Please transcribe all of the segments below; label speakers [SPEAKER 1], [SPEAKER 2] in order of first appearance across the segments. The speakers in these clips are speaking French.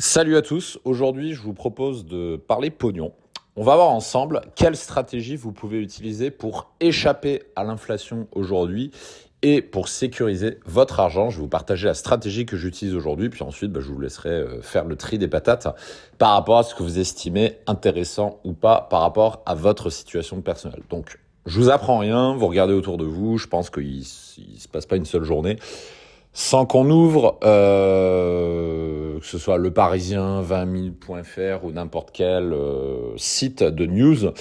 [SPEAKER 1] Salut à tous, aujourd'hui je vous propose de parler pognon. On va voir ensemble quelle stratégie vous pouvez utiliser pour échapper à l'inflation aujourd'hui et pour sécuriser votre argent. Je vais vous partager la stratégie que j'utilise aujourd'hui, puis ensuite je vous laisserai faire le tri des patates par rapport à ce que vous estimez intéressant ou pas par rapport à votre situation personnelle. Donc je vous apprends rien, vous regardez autour de vous, je pense qu'il ne se passe pas une seule journée sans qu'on ouvre, que ce soit Le Parisien, 20 000.fr ou n'importe quel site de news,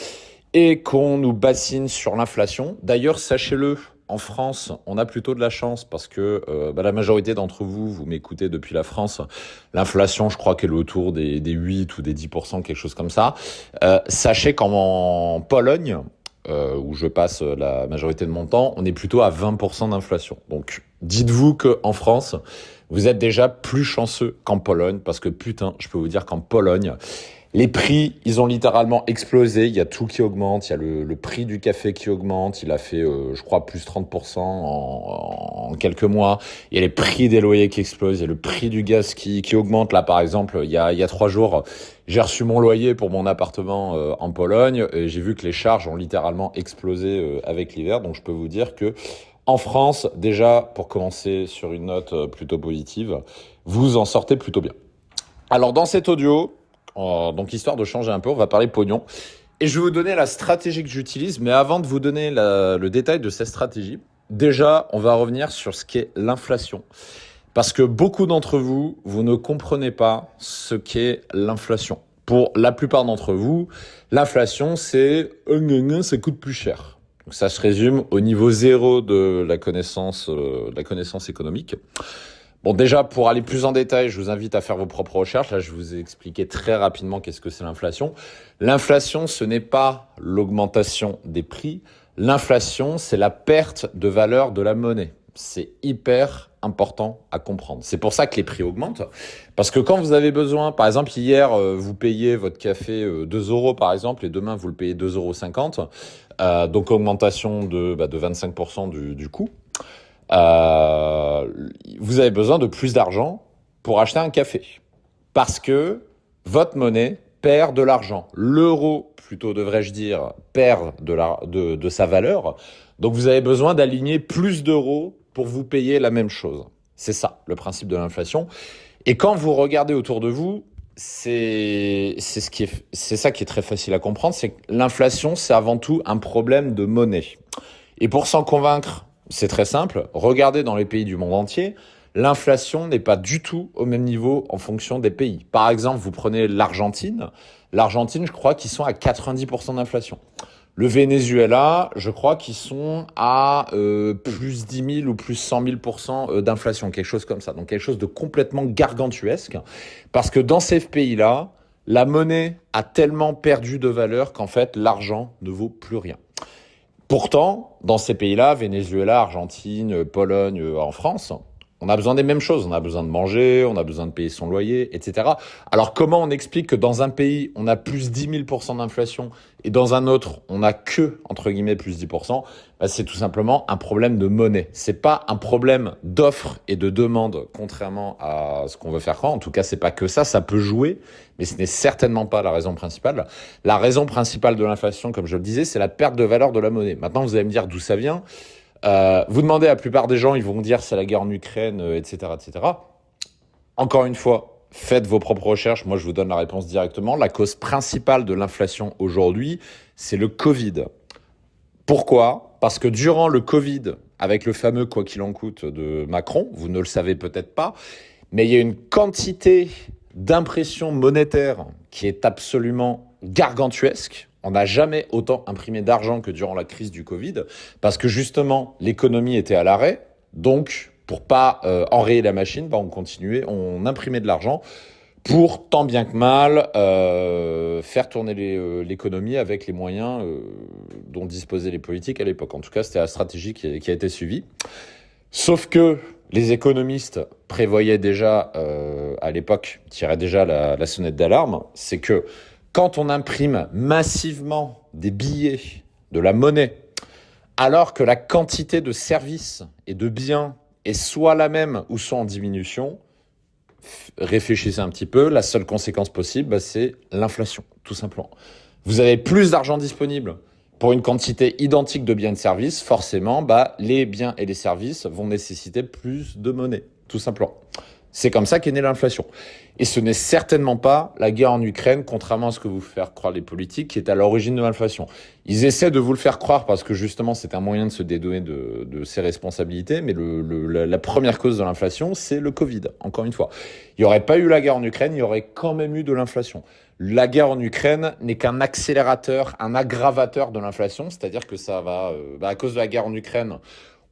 [SPEAKER 1] et qu'on nous bassine sur l'inflation. D'ailleurs, sachez-le, en France, on a plutôt de la chance parce que la majorité d'entre vous, vous m'écoutez depuis la France. L'inflation, je crois qu'elle est autour des 8 ou des 10%, quelque chose comme ça. Sachez qu'en Pologne, où je passe la majorité de mon temps, on est plutôt à 20% d'inflation. Donc, dites-vous qu'en France, vous êtes déjà plus chanceux qu'en Pologne, parce que putain, je peux vous dire qu'en Pologne, les prix, ils ont littéralement explosé. Il y a tout qui augmente. Il y a le prix du café qui augmente. Il a fait, je crois, plus 30% en quelques mois. Il y a les prix des loyers qui explosent. Il y a le prix du gaz qui augmente. Là, par exemple, il y a 3 jours, j'ai reçu mon loyer pour mon appartement en Pologne. Et j'ai vu que les charges ont littéralement explosé avec l'hiver. Donc, je peux vous dire que en France, déjà, pour commencer sur une note plutôt positive, vous en sortez plutôt bien. Alors, dans cet audio, donc histoire de changer un peu, on va parler pognon. Et je vais vous donner la stratégie que j'utilise, mais avant de vous donner le détail de cette stratégie, déjà, on va revenir sur ce qu'est l'inflation. Parce que beaucoup d'entre vous, vous ne comprenez pas ce qu'est l'inflation. Pour la plupart d'entre vous, l'inflation, c'est ça coûte plus cher. Donc ça se résume au niveau zéro de la connaissance économique. Bon, déjà, pour aller plus en détail, je vous invite à faire vos propres recherches. Là, je vous ai expliqué très rapidement qu'est-ce que c'est l'inflation. L'inflation, ce n'est pas l'augmentation des prix. L'inflation, c'est la perte de valeur de la monnaie. C'est hyper important à comprendre. C'est pour ça que les prix augmentent. Parce que quand vous avez besoin, par exemple, hier, vous payez votre café 2 euros, par exemple, et demain, vous le payez 2,50 €. Donc, augmentation de 25% du coût. Vous avez besoin de plus d'argent pour acheter un café. Parce que votre monnaie perd de l'argent. L'euro, plutôt devrais-je dire, perd de sa valeur. Donc vous avez besoin d'aligner plus d'euros pour vous payer la même chose. C'est ça, le principe de l'inflation. Et quand vous regardez autour de vous, c'est ça qui est très facile à comprendre, c'est que l'inflation, c'est avant tout un problème de monnaie. Et pour s'en convaincre, c'est très simple. Regardez dans les pays du monde entier, l'inflation n'est pas du tout au même niveau en fonction des pays. Par exemple, vous prenez l'Argentine. L'Argentine, je crois qu'ils sont à 90% d'inflation. Le Venezuela, je crois qu'ils sont à plus 10 000 ou plus 100 000% d'inflation, quelque chose comme ça. Donc quelque chose de complètement gargantuesque. Parce que dans ces pays-là, la monnaie a tellement perdu de valeur qu'en fait, l'argent ne vaut plus rien. Pourtant, dans ces pays-là, Venezuela, Argentine, Pologne, en France, on a besoin des mêmes choses. On a besoin de manger, on a besoin de payer son loyer, etc. Alors comment on explique que dans un pays, on a plus 10 000% d'inflation et dans un autre, on n'a que, entre guillemets, plus 10%? C'est tout simplement un problème de monnaie. C'est pas un problème d'offre et de demande, contrairement à ce qu'on veut faire croire. En tout cas, c'est pas que ça peut jouer, mais ce n'est certainement pas la raison principale. La raison principale de l'inflation, comme je le disais, c'est la perte de valeur de la monnaie. Maintenant, vous allez me dire d'où ça vient. Vous demandez à la plupart des gens, ils vont dire c'est la guerre en Ukraine, etc., etc. Encore une fois, faites vos propres recherches. Moi, je vous donne la réponse directement. La cause principale de l'inflation aujourd'hui, c'est le Covid. Pourquoi ? Parce que durant le Covid, avec le fameux quoi qu'il en coûte de Macron, vous ne le savez peut-être pas, mais il y a une quantité d'impression monétaire qui est absolument gargantuesque. On n'a jamais autant imprimé d'argent que durant la crise du Covid, parce que justement, l'économie était à l'arrêt. Donc, pour pas enrayer la machine, on imprimait de l'argent pour, tant bien que mal, faire tourner l'économie avec les moyens dont disposaient les politiques à l'époque. En tout cas, c'était la stratégie qui a été suivie. Sauf que les économistes prévoyaient déjà, à l'époque, tiraient déjà la sonnette d'alarme, c'est que quand on imprime massivement des billets, de la monnaie, alors que la quantité de services et de biens est soit la même ou soit en diminution, réfléchissez un petit peu, la seule conséquence possible, c'est l'inflation, tout simplement. Vous avez plus d'argent disponible pour une quantité identique de biens et de services, forcément, les biens et les services vont nécessiter plus de monnaie, tout simplement. C'est comme ça qu'est née l'inflation. Et ce n'est certainement pas la guerre en Ukraine, contrairement à ce que vous faire croire les politiques, qui est à l'origine de l'inflation. Ils essaient de vous le faire croire parce que justement c'est un moyen de se dédouaner de ses responsabilités, mais la première cause de l'inflation, c'est le Covid, encore une fois. Il n'y aurait pas eu la guerre en Ukraine, il y aurait quand même eu de l'inflation. La guerre en Ukraine n'est qu'un accélérateur, un aggravateur de l'inflation, c'est-à-dire que ça va, à cause de la guerre en Ukraine,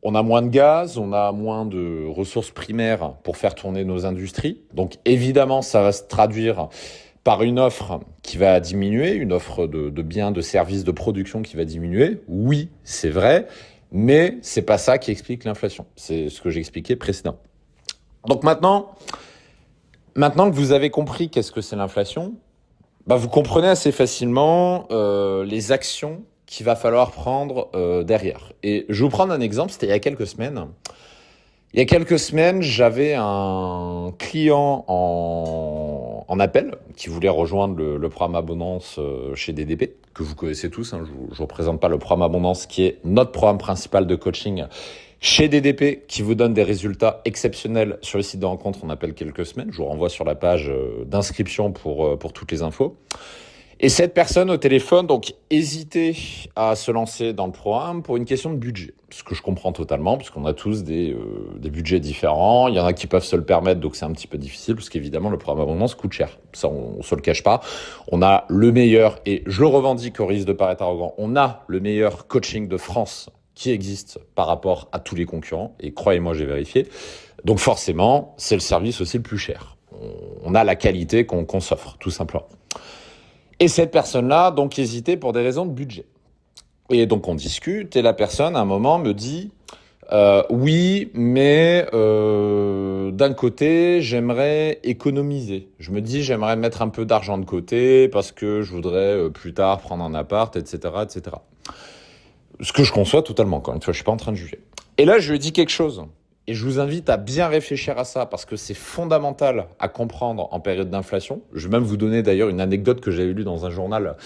[SPEAKER 1] on a moins de gaz, on a moins de ressources primaires pour faire tourner nos industries. Donc évidemment, ça va se traduire par une offre qui va diminuer, une offre de biens, de services, de production qui va diminuer. Oui, c'est vrai, mais c'est pas ça qui explique l'inflation. C'est ce que j'expliquais précédemment. Donc maintenant que vous avez compris qu'est-ce que c'est l'inflation, vous comprenez assez facilement les actions qu'il va falloir prendre derrière. Et je vais vous prendre un exemple, c'était il y a quelques semaines. Il y a quelques semaines, j'avais un client en appel qui voulait rejoindre le programme Abondance chez DDP, que vous connaissez tous. Je ne vous représente pas le programme Abondance, qui est notre programme principal de coaching chez DDP, qui vous donne des résultats exceptionnels sur le site de rencontre. On appelle quelques semaines. Je vous renvoie sur la page d'inscription pour toutes les infos. Et cette personne au téléphone, donc, hésitait à se lancer dans le programme pour une question de budget. Ce que je comprends totalement, parce qu'on a tous des budgets différents. Il y en a qui peuvent se le permettre, donc c'est un petit peu difficile, parce qu'évidemment, le programme Abondance coûte cher. Ça, on se le cache pas. On a le meilleur, et je le revendique au risque de paraître arrogant, on a le meilleur coaching de France qui existe par rapport à tous les concurrents. Et croyez-moi, j'ai vérifié. Donc forcément, c'est le service aussi le plus cher. On a la qualité qu'on s'offre, tout simplement. Et cette personne-là, donc, hésitait pour des raisons de budget. Et donc, on discute, et la personne, à un moment, me dit oui, mais d'un côté, j'aimerais économiser. Je me dis, j'aimerais mettre un peu d'argent de côté parce que je voudrais plus tard prendre un appart, etc., etc. Ce que je conçois totalement, encore une fois, je suis pas en train de juger. Et là, je lui ai dit quelque chose. Et je vous invite à bien réfléchir à ça parce que c'est fondamental à comprendre en période d'inflation. Je vais même vous donner d'ailleurs une anecdote que j'avais lue dans un journal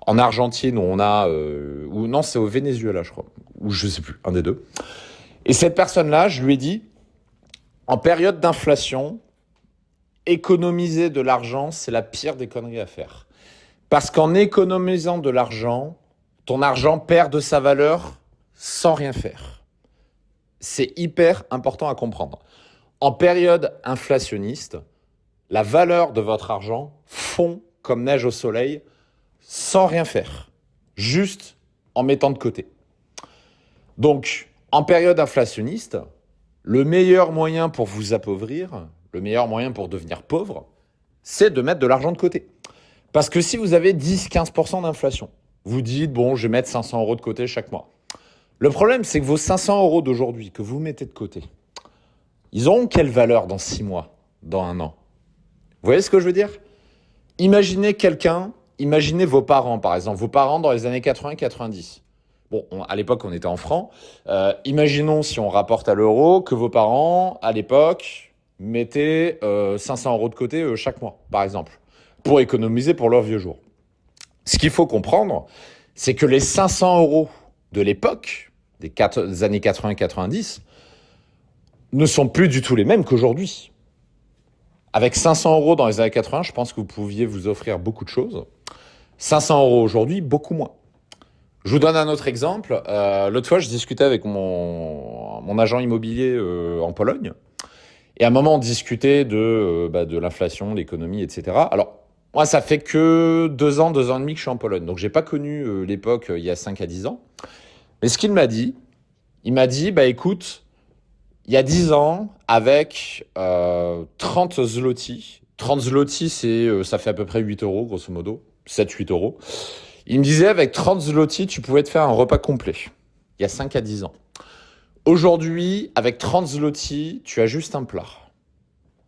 [SPEAKER 1] en Argentine où on a... ou non, c'est au Venezuela, je crois. Ou je sais plus, un des deux. Et cette personne-là, je lui ai dit, en période d'inflation, économiser de l'argent, c'est la pire des conneries à faire. Parce qu'en économisant de l'argent, ton argent perd de sa valeur sans rien faire. C'est hyper important à comprendre. En période inflationniste, la valeur de votre argent fond comme neige au soleil sans rien faire, juste en mettant de côté. Donc, en période inflationniste, le meilleur moyen pour vous appauvrir, le meilleur moyen pour devenir pauvre, c'est de mettre de l'argent de côté. Parce que si vous avez 10-15% d'inflation, vous dites, bon, je vais mettre 500 € de côté chaque mois. Le problème, c'est que vos 500 € d'aujourd'hui que vous mettez de côté, ils auront quelle valeur dans 6 mois, dans 1 an? Vous voyez ce que je veux dire? Imaginez vos parents, par exemple, vos parents dans les années 80-90. Bon, à l'époque, on était en francs. Imaginons, si on rapporte à l'euro, que vos parents, à l'époque, mettaient 500 € de côté chaque mois, par exemple, pour économiser pour leurs vieux jours. Ce qu'il faut comprendre, c'est que les 500 € de l'époque, des années 80-90, ne sont plus du tout les mêmes qu'aujourd'hui. Avec 500 € dans les années 80, je pense que vous pouviez vous offrir beaucoup de choses. 500 € aujourd'hui, beaucoup moins. Je vous donne un autre exemple. L'autre fois, je discutais avec mon agent immobilier en Pologne. Et à un moment, on discutait de l'inflation, l'économie, etc. Alors, moi, ça fait que 2 ans et demi que je suis en Pologne. Donc, j'ai pas connu l'époque il y a 5 à 10 ans. Mais ce qu'il m'a dit, écoute, il y a 10 ans, avec 30 zloty, 30 zloty, ça fait à peu près 8 €, grosso modo, 7-8 €. Il me disait, avec 30 zloty, tu pouvais te faire un repas complet, il y a 5 à 10 ans. Aujourd'hui, avec 30 zloty, tu as juste un plat.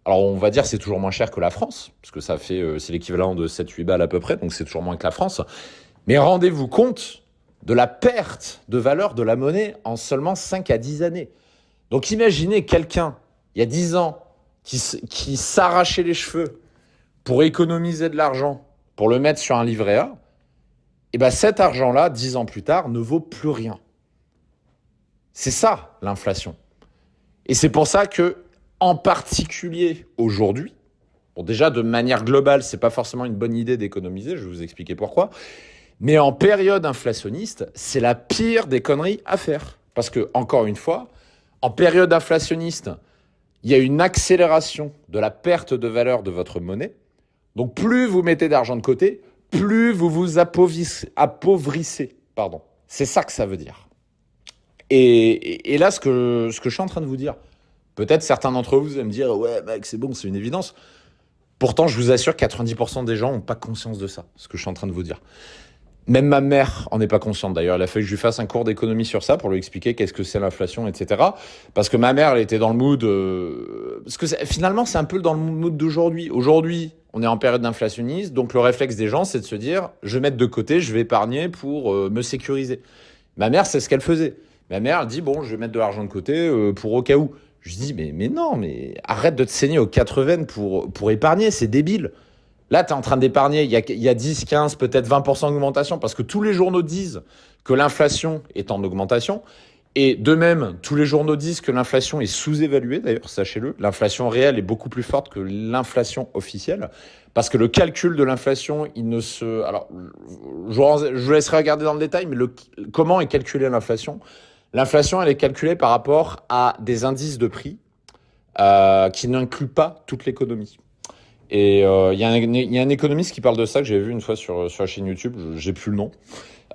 [SPEAKER 1] Alors, on va dire que c'est toujours moins cher que la France, parce que c'est l'équivalent de 7-8 balles à peu près, donc c'est toujours moins que la France. Mais rendez-vous compte de la perte de valeur de la monnaie en seulement 5 à 10 années. Donc imaginez quelqu'un, il y a 10 ans, qui s'arrachaient les cheveux pour économiser de l'argent, pour le mettre sur un livret A, et ben cet argent-là, 10 ans plus tard, ne vaut plus rien. C'est ça, l'inflation. Et c'est pour ça que, en particulier aujourd'hui, bon déjà de manière globale, c'est pas forcément une bonne idée d'économiser, je vais vous expliquer pourquoi, mais en période inflationniste, c'est la pire des conneries à faire. Parce que, encore une fois, en période inflationniste, il y a une accélération de la perte de valeur de votre monnaie. Donc plus vous mettez d'argent de côté, plus vous vous appauvrissez. Pardon. C'est ça que ça veut dire. Et là, ce que je suis en train de vous dire, peut-être certains d'entre vous allez me dire « Ouais, mec, c'est bon, c'est une évidence ». Pourtant, je vous assure, 90% des gens n'ont pas conscience de ça, ce que je suis en train de vous dire. Même ma mère en est pas consciente. D'ailleurs, il a fallu que je lui fasse un cours d'économie sur ça pour lui expliquer qu'est-ce que c'est l'inflation, etc. Parce que ma mère, elle était dans le mood... parce que finalement, c'est un peu dans le mood d'aujourd'hui. Aujourd'hui, on est en période d'inflationniste, donc le réflexe des gens, c'est de se dire « Je vais mettre de côté, je vais épargner pour me sécuriser ». Ma mère, c'est ce qu'elle faisait. Ma mère, elle dit « Bon, je vais mettre de l'argent de côté pour au cas où ». Je dis « Mais non, mais arrête de te saigner aux 80 pour épargner, c'est débile ». Là, tu es en train d'épargner, il y a 10, 15, peut-être 20% d'augmentation, parce que tous les journaux disent que l'inflation est en augmentation. Et de même, tous les journaux disent que l'inflation est sous-évaluée, d'ailleurs, sachez-le. L'inflation réelle est beaucoup plus forte que l'inflation officielle, parce que le calcul de l'inflation, il ne se... Alors, je vous laisserai regarder dans le détail, mais comment est calculée l'inflation ? L'inflation, elle est calculée par rapport à des indices de prix qui n'incluent pas toute l'économie. Et il y a un économiste qui parle de ça, que j'ai vu une fois sur la chaîne YouTube, j'ai plus le nom.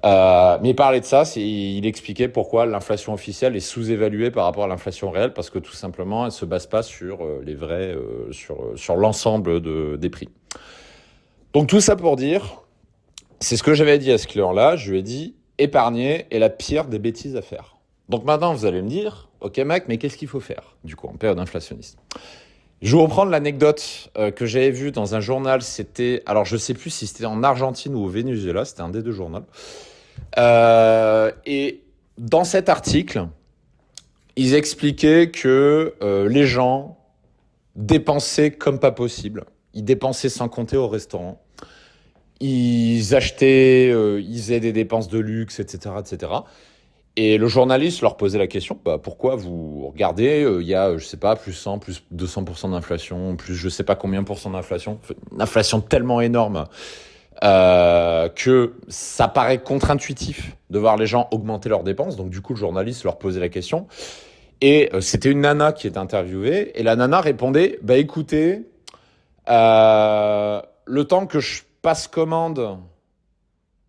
[SPEAKER 1] Mais il parlait de ça, il expliquait pourquoi l'inflation officielle est sous-évaluée par rapport à l'inflation réelle, parce que tout simplement, elle se base pas sur les vrais, sur l'ensemble des prix. Donc tout ça pour dire, c'est ce que j'avais dit à ce client-là, je lui ai dit, épargner est la pire des bêtises à faire. Donc maintenant, vous allez me dire, ok mec, mais qu'est-ce qu'il faut faire, du coup, en période inflationniste ? Je vais vous reprendre l'anecdote que j'avais vue dans un journal. C'était, alors je sais plus si c'était en Argentine ou au Venezuela, c'était un des deux journaux. Et dans cet article, ils expliquaient que les gens dépensaient comme pas possible. Ils dépensaient sans compter au restaurant. Ils achetaient, ils faisaient des dépenses de luxe, etc., etc. Et le journaliste leur posait la question, pourquoi vous regardez, il y a, je sais pas, plus 100, plus 200% d'inflation, plus je sais pas combien % d'inflation, une inflation tellement énorme que ça paraît contre-intuitif de voir les gens augmenter leurs dépenses. Donc du coup, le journaliste leur posait la question. Et c'était une nana qui était interviewée. Et la nana répondait, écoutez, le temps que je passe commande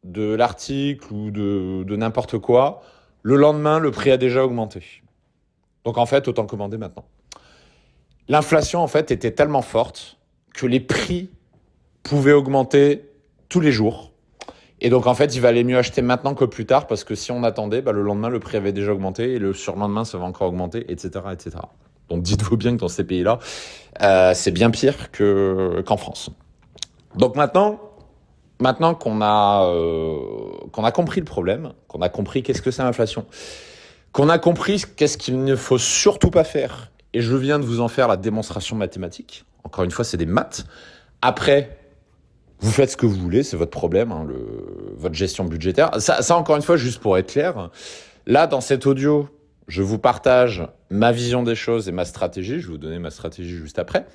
[SPEAKER 1] de l'article ou de n'importe quoi, le lendemain, le prix a déjà augmenté. Donc en fait, autant commander maintenant. L'inflation, en fait, était tellement forte que les prix pouvaient augmenter tous les jours. Et donc en fait, il valait mieux acheter maintenant que plus tard, parce que si on attendait, le lendemain, le prix avait déjà augmenté, et le surlendemain, ça va encore augmenter, etc., etc. Donc dites-vous bien que dans ces pays-là, c'est bien pire qu'en France. Donc maintenant qu'on a compris le problème, qu'on a compris qu'est-ce que c'est l'inflation, qu'on a compris qu'est-ce qu'il ne faut surtout pas faire, et je viens de vous en faire la démonstration mathématique, encore une fois, c'est des maths. Après, vous faites ce que vous voulez, c'est votre problème, votre gestion budgétaire. Ça, encore une fois, juste pour être clair, là, dans cet audio, je vous partage ma vision des choses et ma stratégie. Je vais vous donner ma stratégie juste après.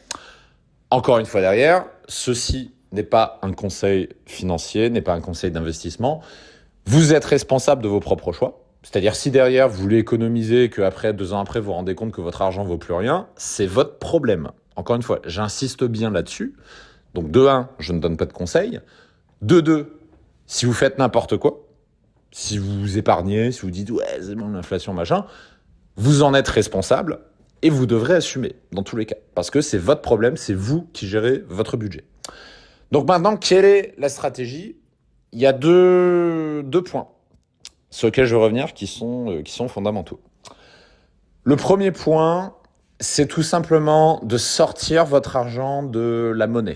[SPEAKER 1] Encore une fois derrière, ceci n'est pas un conseil financier, n'est pas un conseil d'investissement. Vous êtes responsable de vos propres choix. C'est-à-dire, si derrière, vous voulez économiser et qu'après, 2 ans après, vous vous rendez compte que votre argent ne vaut plus rien, c'est votre problème. Encore une fois, j'insiste bien là-dessus. Donc, de 1, je ne donne pas de conseils. De 2, si vous faites n'importe quoi, si vous épargnez, si vous dites « ouais, c'est bon, l'inflation, machin », vous en êtes responsable et vous devrez assumer dans tous les cas. Parce que c'est votre problème, c'est vous qui gérez votre budget. Donc maintenant, quelle est la stratégie ? Il y a deux points sur lesquels je vais revenir qui sont fondamentaux. Le premier point, c'est tout simplement de sortir votre argent de la monnaie.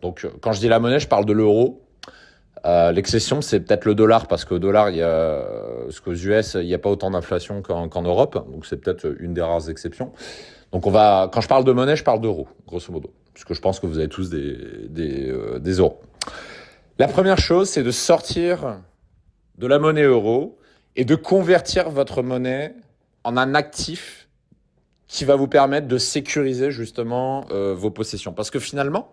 [SPEAKER 1] Donc quand je dis la monnaie, je parle de l'euro. L'exception, c'est peut-être le dollar, parce qu'au dollar, parce qu'aux US, il n'y a pas autant d'inflation qu'en Europe. Donc c'est peut-être une des rares exceptions. Donc quand je parle de monnaie, je parle d'euros, grosso modo, puisque je pense que vous avez tous des euros. La première chose, c'est de sortir de la monnaie euro et de convertir votre monnaie en un actif qui va vous permettre de sécuriser justement vos possessions. Parce que finalement,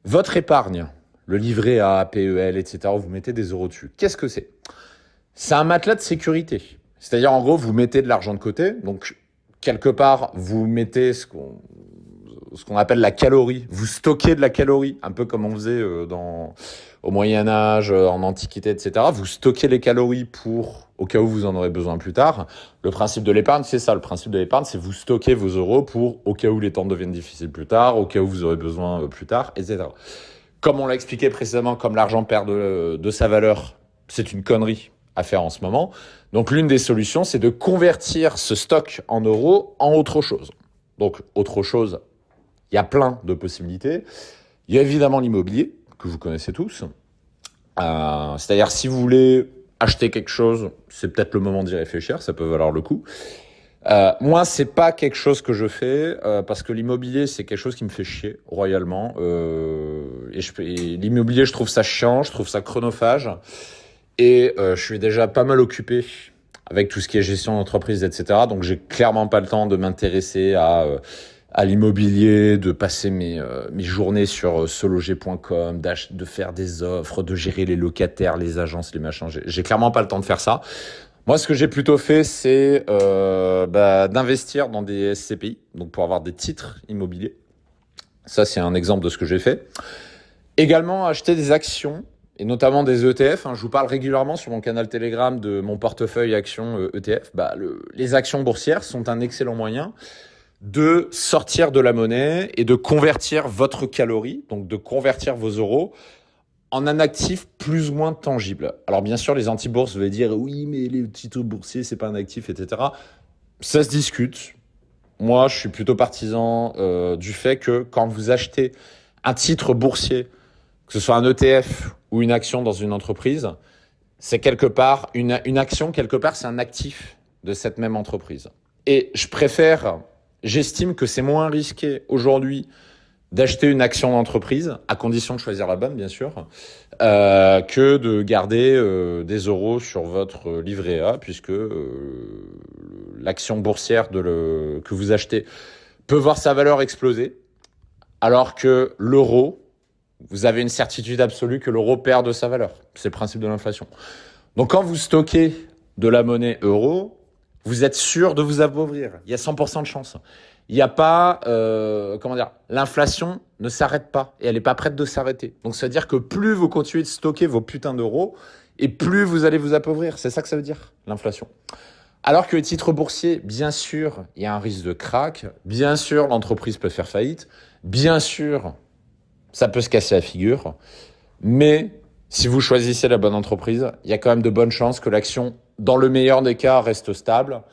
[SPEAKER 1] votre épargne, le livret A, PEL, etc., vous mettez des euros dessus. Qu'est-ce que c'est ? C'est un matelas de sécurité. C'est-à-dire, en gros, vous mettez de l'argent de côté. Donc, quelque part, vous mettez ce qu'on appelle la calorie. Vous stockez de la calorie, un peu comme on faisait au Moyen-Âge, en Antiquité, etc. Vous stockez les calories au cas où vous en aurez besoin plus tard. Le principe de l'épargne, c'est ça. Le principe de l'épargne, c'est vous stockez vos euros au cas où les temps deviennent difficiles plus tard, au cas où vous aurez besoin plus tard, etc. Comme on l'a expliqué précédemment, comme l'argent perd de sa valeur, c'est une connerie à faire en ce moment. Donc l'une des solutions, c'est de convertir ce stock en euros en autre chose. Donc autre chose, il y a plein de possibilités. Il y a évidemment l'immobilier, que vous connaissez tous. C'est-à-dire si vous voulez acheter quelque chose, c'est peut-être le moment d'y réfléchir, ça peut valoir le coup. Moi, c'est pas quelque chose que je fais parce que l'immobilier, c'est quelque chose qui me fait chier royalement. Et l'immobilier, je trouve ça chiant, je trouve ça chronophage. Et je suis déjà pas mal occupé avec tout ce qui est gestion d'entreprise, etc. Donc, j'ai clairement pas le temps de m'intéresser à l'immobilier, de passer mes journées sur sologer.com, de faire des offres, de gérer les locataires, les agences, les machins. J'ai clairement pas le temps de faire ça. Moi, ce que j'ai plutôt fait, c'est d'investir dans des SCPI, donc pour avoir des titres immobiliers. Ça, c'est un exemple de ce que j'ai fait. Également, acheter des actions, et notamment des ETF. Je vous parle régulièrement sur mon canal Telegram de mon portefeuille actions ETF. Les actions boursières sont un excellent moyen de sortir de la monnaie et de convertir votre calorie, donc de convertir vos euros, en un actif plus ou moins tangible. Alors bien sûr, les anti-bourses veulent dire « oui, mais les titres boursiers, c'est pas un actif, etc. » Ça se discute. Moi, je suis plutôt partisan du fait que quand vous achetez un titre boursier, que ce soit un ETF ou une action dans une entreprise, c'est quelque part, une action, quelque part, c'est un actif de cette même entreprise. Et j'estime que c'est moins risqué aujourd'hui d'acheter une action d'entreprise, à condition de choisir la bonne, bien sûr, que de garder des euros sur votre livret A, puisque l'action boursière que vous achetez peut voir sa valeur exploser, alors que l'euro, vous avez une certitude absolue que l'euro perd de sa valeur. C'est le principe de l'inflation. Donc quand vous stockez de la monnaie euro, vous êtes sûr de vous appauvrir. Il y a 100% de chance. Il n'y a pas, l'inflation ne s'arrête pas et elle n'est pas prête de s'arrêter. Donc ça veut dire que plus vous continuez de stocker vos putains d'euros et plus vous allez vous appauvrir. C'est ça que ça veut dire, l'inflation. Alors que les titres boursiers, bien sûr, il y a un risque de krach. Bien sûr, l'entreprise peut faire faillite. Bien sûr, ça peut se casser la figure. Mais si vous choisissez la bonne entreprise, il y a quand même de bonnes chances que l'action, dans le meilleur des cas, reste stable.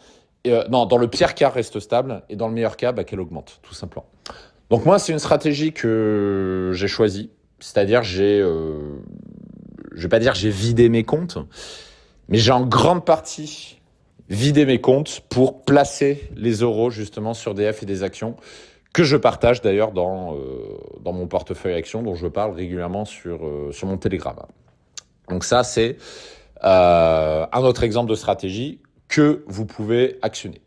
[SPEAKER 1] Dans le pire cas, reste stable. Et dans le meilleur cas, qu'elle augmente, tout simplement. Donc moi, c'est une stratégie que j'ai choisie. C'est-à-dire, je vais pas dire j'ai vidé mes comptes, mais j'ai en grande partie vidé mes comptes pour placer les euros justement sur des F et des actions que je partage d'ailleurs dans mon portefeuille actions dont je parle régulièrement sur mon Telegram. Donc ça, c'est un autre exemple de stratégie que vous pouvez actionner.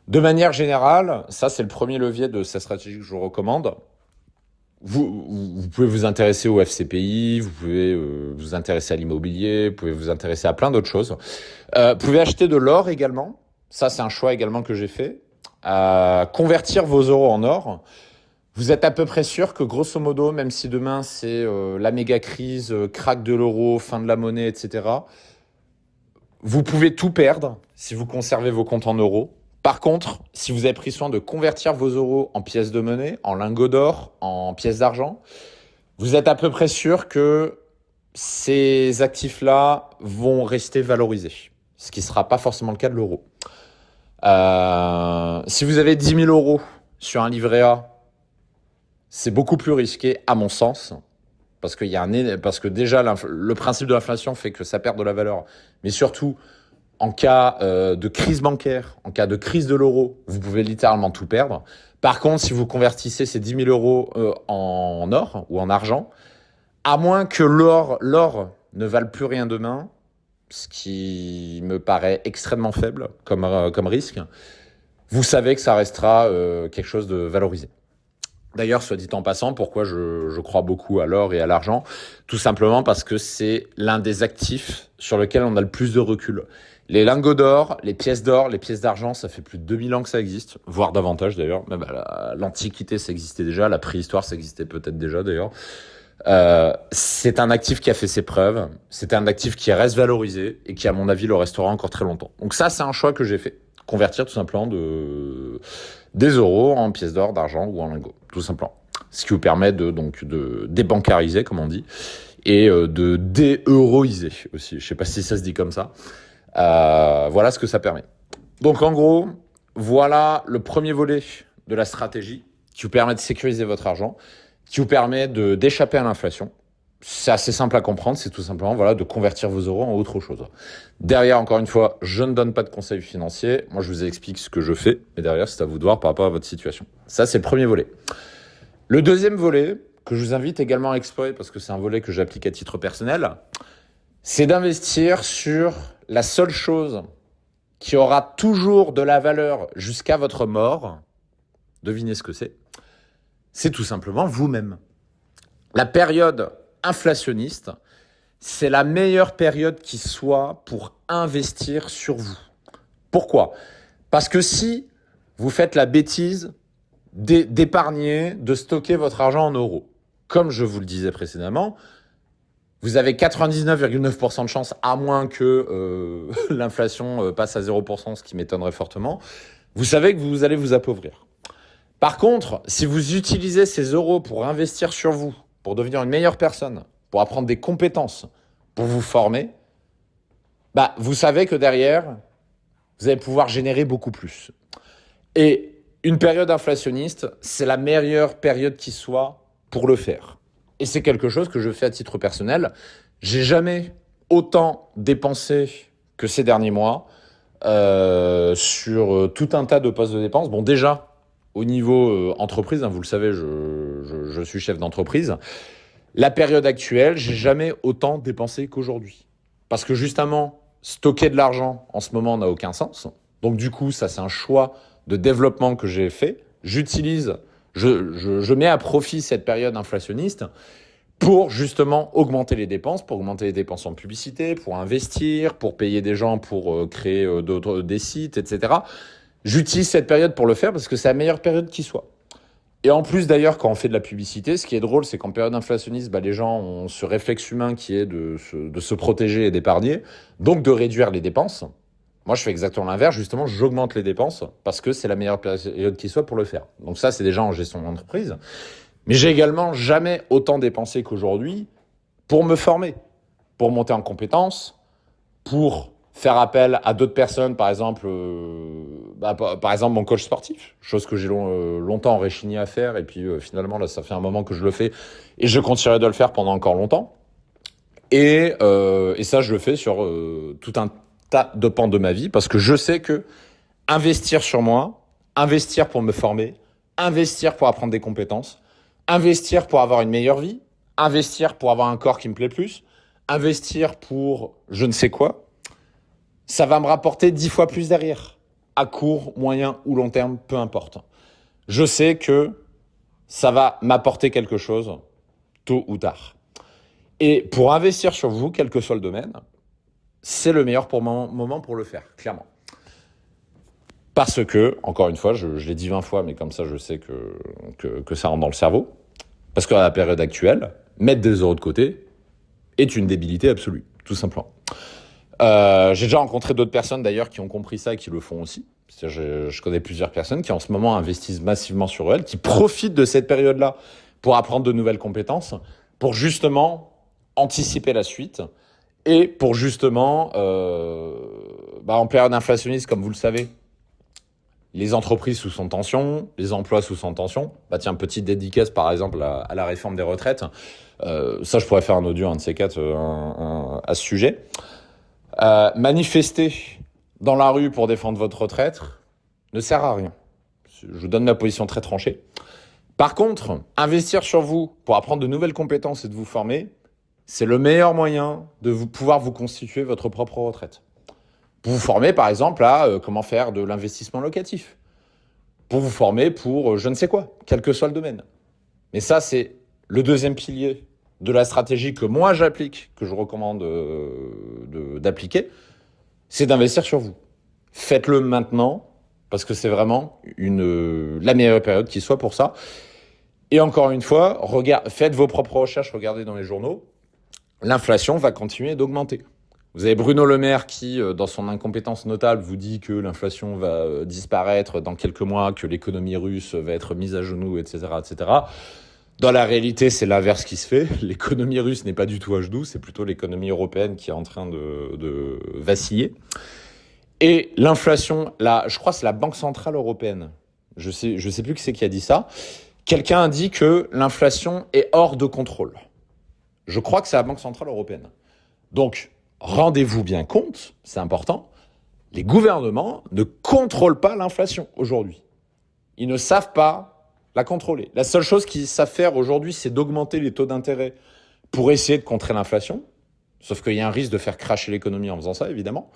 [SPEAKER 1] De manière générale, ça c'est le premier levier de cette stratégie que je vous recommande. Vous pouvez vous intéresser au FCPI, vous pouvez vous intéresser à l'immobilier, vous pouvez vous intéresser à plein d'autres choses. Vous pouvez acheter de l'or également. Ça, c'est un choix également que j'ai fait. Convertir vos euros en or. Vous êtes à peu près sûr que grosso modo, même si demain c'est la méga crise, crack de l'euro, fin de la monnaie, etc., vous pouvez tout perdre si vous conservez vos comptes en euros. Par contre, si vous avez pris soin de convertir vos euros en pièces de monnaie, en lingots d'or, en pièces d'argent, vous êtes à peu près sûr que ces actifs-là vont rester valorisés, ce qui ne sera pas forcément le cas de l'euro. Si vous avez 10 000 euros sur un livret A, c'est beaucoup plus risqué, à mon sens, parce que déjà le principe de l'inflation fait que ça perd de la valeur, mais surtout, En cas de crise bancaire, en cas de crise de l'euro, vous pouvez littéralement tout perdre. Par contre, si vous convertissez ces 10 000 euros en or ou en argent, à moins que l'or ne vale plus rien demain, ce qui me paraît extrêmement faible comme risque, vous savez que ça restera quelque chose de valorisé. D'ailleurs, soit dit en passant, pourquoi je crois beaucoup à l'or et à l'argent? Tout simplement parce que c'est l'un des actifs sur lequel on a le plus de recul. Les lingots d'or, les pièces d'argent, ça fait plus de 2000 ans que ça existe, voire davantage d'ailleurs. Même à l'Antiquité, ça existait déjà, la préhistoire, ça existait peut-être déjà d'ailleurs. C'est un actif qui a fait ses preuves, c'est un actif qui reste valorisé et qui, à mon avis, le restera encore très longtemps. Donc ça, c'est un choix que j'ai fait. Convertir tout simplement des euros en pièces d'or, d'argent ou en lingots, tout simplement. Ce qui vous permet de débancariser, comme on dit, et de dé-euroiser aussi. Je sais pas si ça se dit comme ça. Voilà ce que ça permet. Donc en gros, voilà le premier volet de la stratégie qui vous permet de sécuriser votre argent, qui vous permet d'échapper à l'inflation. C'est assez simple à comprendre, c'est tout simplement de convertir vos euros en autre chose. Derrière, encore une fois, je ne donne pas de conseils financiers. Moi, je vous explique ce que je fais, mais derrière, c'est à vous de voir par rapport à votre situation. Ça, c'est le premier volet. Le deuxième volet, que je vous invite également à explorer, parce que c'est un volet que j'applique à titre personnel, c'est d'investir sur la seule chose qui aura toujours de la valeur jusqu'à votre mort. Devinez ce que c'est. C'est tout simplement vous-même. La période inflationniste, c'est la meilleure période qui soit pour investir sur vous. Pourquoi? Parce que si vous faites la bêtise d'épargner, de stocker votre argent en euros, comme je vous le disais précédemment, vous avez 99,9% de chance, à moins que l'inflation passe à 0%, ce qui m'étonnerait fortement, vous savez que vous allez vous appauvrir. Par contre, si vous utilisez ces euros pour investir sur vous, pour devenir une meilleure personne, pour apprendre des compétences, pour vous former, vous savez que derrière, vous allez pouvoir générer beaucoup plus. Et une période inflationniste, c'est la meilleure période qui soit pour le faire. Et c'est quelque chose que je fais à titre personnel. J'ai jamais autant dépensé que ces derniers mois sur tout un tas de postes de dépenses. Bon, déjà, au niveau entreprise, vous le savez, je suis chef d'entreprise. La période actuelle, j'ai jamais autant dépensé qu'aujourd'hui. Parce que justement, stocker de l'argent en ce moment n'a aucun sens. Donc du coup, ça c'est un choix de développement que j'ai fait. Je mets à profit cette période inflationniste pour justement augmenter les dépenses, pour augmenter les dépenses en publicité, pour investir, pour payer des gens pour créer des sites, etc. J'utilise cette période pour le faire parce que c'est la meilleure période qui soit. Et en plus d'ailleurs, quand on fait de la publicité, ce qui est drôle, c'est qu'en période inflationniste, les gens ont ce réflexe humain qui est de se protéger et d'épargner, donc de réduire les dépenses. Moi, je fais exactement l'inverse. Justement, j'augmente les dépenses parce que c'est la meilleure période qui soit pour le faire. Donc ça, c'est déjà en gestion d'entreprise. Mais j'ai également jamais autant dépensé qu'aujourd'hui pour me former, pour monter en compétences, pour faire appel à d'autres personnes, par exemple mon coach sportif, chose que j'ai longtemps réchigné à faire, et puis finalement, là, ça fait un moment que je le fais, et je continuerai de le faire pendant encore longtemps. Et ça, je le fais sur tout un tas de pans de ma vie, parce que je sais que investir sur moi, investir pour me former, investir pour apprendre des compétences, investir pour avoir une meilleure vie, investir pour avoir un corps qui me plaît plus, investir pour je ne sais quoi, ça va me rapporter 10 fois plus derrière, à court, moyen ou long terme, peu importe. Je sais que ça va m'apporter quelque chose, tôt ou tard. Et pour investir sur vous, quel que soit le domaine, c'est le meilleur moment pour le faire, clairement. Parce que, encore une fois, je l'ai dit 20 fois, mais comme ça, je sais que ça rentre dans le cerveau. Parce qu'à la période actuelle, mettre des euros de côté est une débilité absolue, tout simplement. J'ai déjà rencontré d'autres personnes d'ailleurs qui ont compris ça et qui le font aussi. Je connais plusieurs personnes qui en ce moment investissent massivement sur elles, qui profitent de cette période-là pour apprendre de nouvelles compétences, pour justement anticiper la suite et pour justement, en période inflationniste, comme vous le savez, les entreprises sous son tension, les emplois sous son tension. Tiens, petite dédicace par exemple à la réforme des retraites. Ça, je pourrais faire un audio, un de ces quatre, à ce sujet. Manifester dans la rue pour défendre votre retraite ne sert à rien. Je vous donne ma position très tranchée. Par contre, investir sur vous pour apprendre de nouvelles compétences et de vous former, c'est le meilleur moyen de pouvoir vous constituer votre propre retraite. Pour vous former, par exemple, à comment faire de l'investissement locatif. Pour vous former pour je ne sais quoi, quel que soit le domaine. Mais ça, c'est le deuxième pilier de la stratégie que moi j'applique, que je recommande d'appliquer, c'est d'investir sur vous. Faites-le maintenant, parce que c'est vraiment la meilleure période qui soit pour ça. Et encore une fois, faites vos propres recherches, regardez dans les journaux. L'inflation va continuer d'augmenter. Vous avez Bruno Le Maire qui, dans son incompétence notable, vous dit que l'inflation va disparaître dans quelques mois, que l'économie russe va être mise à genoux, etc., etc. Dans la réalité, c'est l'inverse qui se fait. L'économie russe n'est pas du tout à genoux, c'est plutôt l'économie européenne qui est en train de vaciller. Et l'inflation, là, je crois que c'est la Banque Centrale Européenne. Je sais plus qui c'est qui a dit ça. Quelqu'un a dit que l'inflation est hors de contrôle. Je crois que c'est la Banque Centrale Européenne. Donc, rendez-vous bien compte, c'est important, les gouvernements ne contrôlent pas l'inflation aujourd'hui. Ils ne savent pas la contrôler. La seule chose qu'ils savent faire aujourd'hui, c'est d'augmenter les taux d'intérêt pour essayer de contrer l'inflation. Sauf qu'il y a un risque de faire cracher l'économie en faisant ça, évidemment.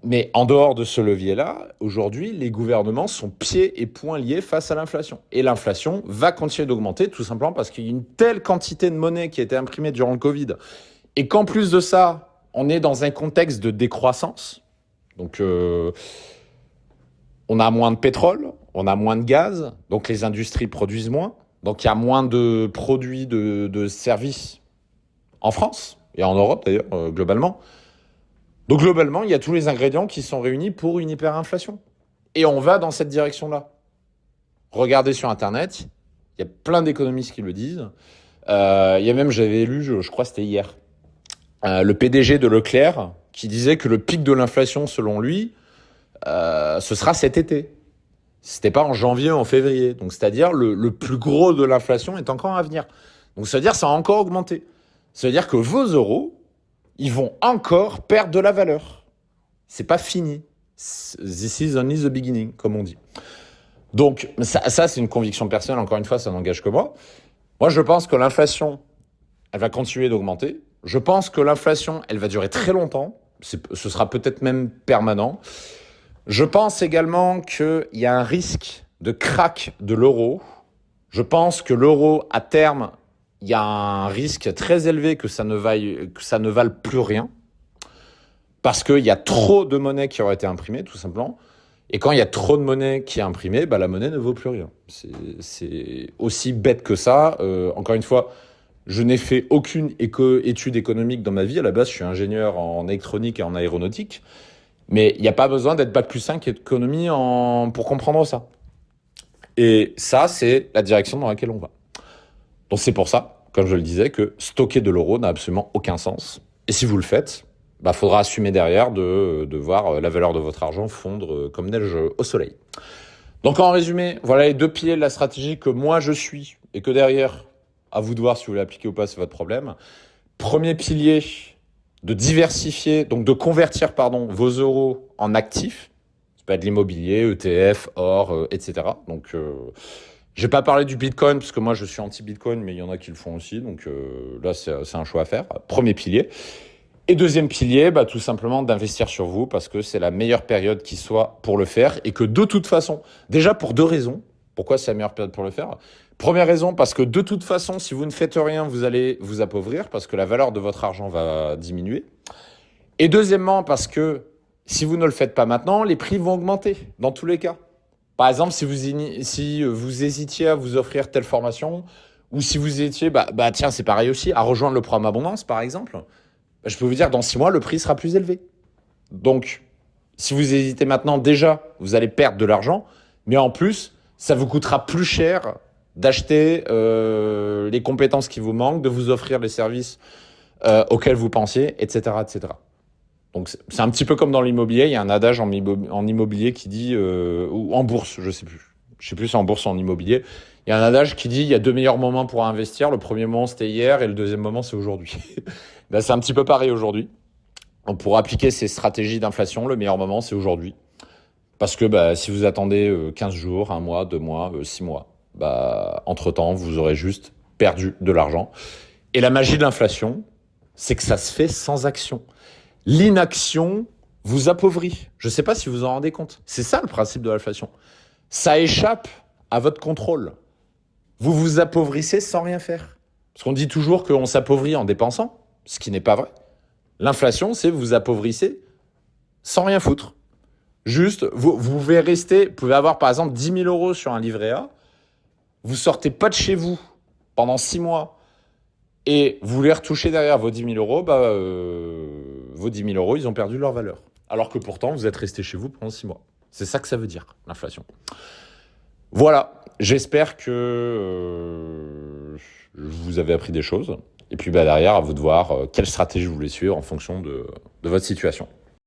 [SPEAKER 1] Mais en dehors de ce levier-là, aujourd'hui, les gouvernements sont pieds et poings liés face à l'inflation. Et l'inflation va continuer d'augmenter, tout simplement parce qu'il y a une telle quantité de monnaie qui a été imprimée durant le Covid. Et qu'en plus de ça, on est dans un contexte de décroissance. Donc, on a moins de pétrole, on a moins de gaz, donc les industries produisent moins. Donc, il y a moins de produits de services en France, et en Europe d'ailleurs, globalement. Donc, globalement, il y a tous les ingrédients qui sont réunis pour une hyperinflation. Et on va dans cette direction-là. Regardez sur Internet, il y a plein d'économistes qui le disent. Il y a même, j'avais lu, je crois que c'était hier, le PDG de Leclerc qui disait que le pic de l'inflation, selon lui, ce sera cet été. C'était pas en janvier ou en février. Donc, c'est-à-dire le plus gros de l'inflation est encore à venir. Donc, ça veut dire que ça va encore augmenter. Ça veut dire que vos euros, ils vont encore perdre de la valeur. C'est pas fini. This is only the beginning, comme on dit. Donc, ça c'est une conviction personnelle. Encore une fois, ça n'engage que moi. Moi, je pense que l'inflation, elle va continuer d'augmenter. Je pense que l'inflation, elle va durer très longtemps. Ce sera peut-être même permanent. Je pense également qu'il y a un risque de crack de l'euro. Je pense que l'euro, à terme, il y a un risque très élevé que ça ne vale plus rien. Parce qu'il y a trop de monnaie qui aurait été imprimée, tout simplement. Et quand il y a trop de monnaie qui est imprimée, la monnaie ne vaut plus rien. C'est aussi bête que ça. Encore une fois, je n'ai fait aucune étude économique dans ma vie. À la base, je suis ingénieur en électronique et en aéronautique. Mais il n'y a pas besoin d'être Bac+5 économie pour comprendre ça. Et ça, c'est la direction dans laquelle on va. Donc c'est pour ça, comme je le disais, que stocker de l'euro n'a absolument aucun sens. Et si vous le faites, faudra assumer derrière de voir la valeur de votre argent fondre comme neige au soleil. Donc en résumé, voilà les deux piliers de la stratégie que moi je suis et que derrière, à vous de voir si vous l'appliquez ou pas, c'est votre problème. Premier pilier, de diversifier, donc de convertir vos euros en actifs. Ça peut être l'immobilier, ETF, or, etc. Donc, je vais pas parler du Bitcoin parce que moi je suis anti-Bitcoin, mais il y en a qui le font aussi. Donc là, c'est un choix à faire. Premier pilier. Et deuxième pilier, tout simplement d'investir sur vous parce que c'est la meilleure période qui soit pour le faire et que de toute façon, déjà pour deux raisons. Pourquoi c'est la meilleure période pour le faire ? Première raison, parce que de toute façon, si vous ne faites rien, vous allez vous appauvrir parce que la valeur de votre argent va diminuer. Et deuxièmement, parce que si vous ne le faites pas maintenant, les prix vont augmenter dans tous les cas. Par exemple, si vous hésitiez à vous offrir telle formation ou si vous étiez, tiens, c'est pareil aussi, à rejoindre le programme Abondance, par exemple, je peux vous dire, dans 6 mois, le prix sera plus élevé. Donc, si vous hésitez maintenant, déjà, vous allez perdre de l'argent, mais en plus, ça vous coûtera plus cher d'acheter les compétences qui vous manquent, de vous offrir les services auxquels vous pensiez, etc., etc. Donc, c'est un petit peu comme dans l'immobilier. Il y a un adage en immobilier qui dit, ou en bourse, je sais plus si c'est en bourse ou en immobilier. Il y a un adage qui dit, il y a 2 meilleurs moments pour investir. Le premier moment, c'était hier et le deuxième moment, c'est aujourd'hui. C'est un petit peu pareil aujourd'hui. Donc, pour appliquer ces stratégies d'inflation, le meilleur moment, c'est aujourd'hui. Parce que si vous attendez 15 jours, 1 mois, 2 mois, 6 mois, entre-temps, vous aurez juste perdu de l'argent. Et la magie de l'inflation, c'est que ça se fait sans action. L'inaction vous appauvrit. Je ne sais pas si vous en rendez compte. C'est ça le principe de l'inflation. Ça échappe à votre contrôle. Vous vous appauvrissez sans rien faire. Parce qu'on dit toujours qu'on s'appauvrit en dépensant, ce qui n'est pas vrai. L'inflation, c'est vous appauvrissez sans rien foutre. Juste, vous pouvez rester, vous pouvez avoir par exemple 10 000 euros sur un livret A, vous sortez pas de chez vous pendant 6 mois et vous les retouchez derrière vos 10 000 euros, vos 10 000 euros, ils ont perdu leur valeur. Alors que pourtant, vous êtes resté chez vous pendant 6 mois. C'est ça que ça veut dire, l'inflation. Voilà, j'espère que vous avez appris des choses. Et puis derrière, à vous de voir quelle stratégie vous voulez suivre en fonction de votre situation.